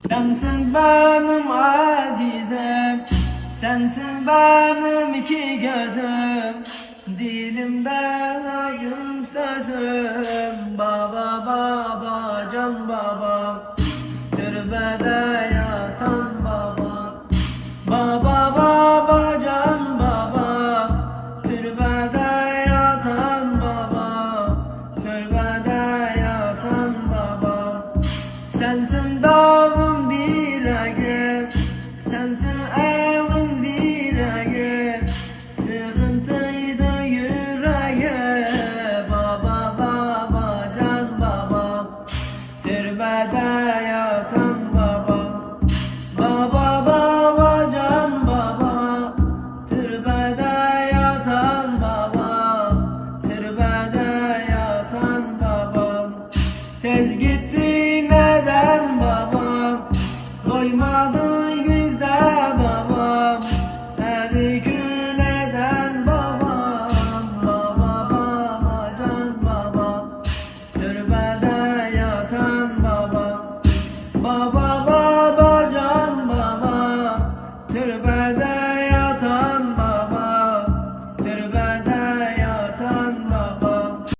Sensin benim azizim, sensin benim iki gözüm, dilimde ayım sözüm. Baba baba can baba, türbede yatan baba. Baba baba can baba, türbede yatan baba, türbede yatan baba. Sensin dağım direğim, sensin evim zireğim, sıkıntıydı yüreğe. Baba baba can baba, türbede yatan baba. Baba baba can baba, türbede yatan baba, türbede yatan baba. Tez gitti neden babam, doymadın bizde babam, evi kül eden babam. Baba baba can baba, türbede yatan baba. Baba baba can baba, türbede